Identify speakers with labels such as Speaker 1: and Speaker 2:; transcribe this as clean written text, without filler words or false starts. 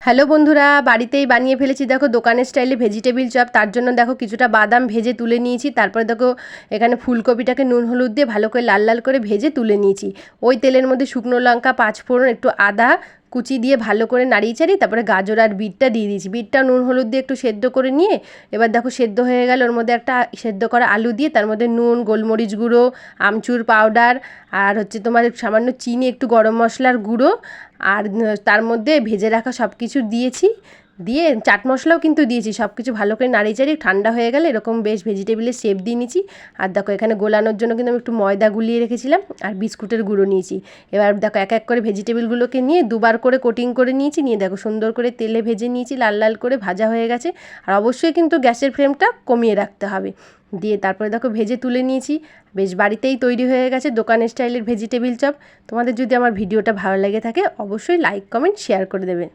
Speaker 1: Hello বন্ধুরা, বাড়িতেই বানিয়ে ফেলেছি দেখো দোকানের স্টাইলে ভেজিটেবিল চপ। তার জন্য দেখো কিছুটা বাদাম ভেজে তুলে নিয়েছি। তারপরে দেখো এখানে ফুলকপিটাকে নুন হলুদ দিয়ে ভালো করে লাল লাল করে ভেজে তুলে নিয়েছি। ওই তেলের মধ্যে শুকনো লঙ্কা, পাঁচফোড়ন, একটু আদা কুচি দিয়ে ভালো করে নাড়িয়ে চাড়িয়ে তারপরে গাজর আর বিটটা দিয়ে দিয়েছি। বিটটা নুন হলুদ দিয়ে একটু সেদ্ধ করে নিয়ে এবার দেখো সেদ্ধ হয়ে গেল, ওর মধ্যে একটা সেদ্ধ করা আলু দিয়ে তার মধ্যে নুন, গোলমরিচ গুঁড়ো, আমচুর পাউডার আর হচ্ছে তোমার সামান্য চিনি, একটু গরম মশলার গুঁড়ো আর তার মধ্যে ভেজে রাখা সব কিছু দিয়েছি। দিয়ে চাট মশলাও কিন্তু দিয়েছি। সব কিছু ভালো করে নাড়িয়ে চাড়িয়ে ঠান্ডা হয়ে গেলে এরকম বেশ ভেজিটেবিলের শেপ দিয়ে নিয়েছি। আর দেখো এখানে গোলানোর জন্য কিন্তু আমি একটু ময়দা গুলিয়ে রেখেছিলাম আর বিস্কুটের গুঁড়ো নিয়েছি। এবার দেখো এক এক করে ভেজিটেবিলগুলোকে নিয়ে দুবার করে কোটিং করে নিয়েছি। নিয়ে দেখো সুন্দর করে তেলে ভেজে নিয়েছি, লাল লাল করে ভাজা হয়ে গেছে। আর অবশ্যই কিন্তু গ্যাসের ফ্লেমটা কমিয়ে রাখতে হবে। দিয়ে তারপরে দেখো ভেজে তুলে নিয়েছি। বেশ বাড়িতেই তৈরি হয়ে গেছে দোকানের স্টাইলের ভেজিটেবিল চপ। তোমাদের যদি আমার ভিডিওটা ভালো লেগে থাকে অবশ্যই লাইক, কমেন্ট, শেয়ার করে দেবে।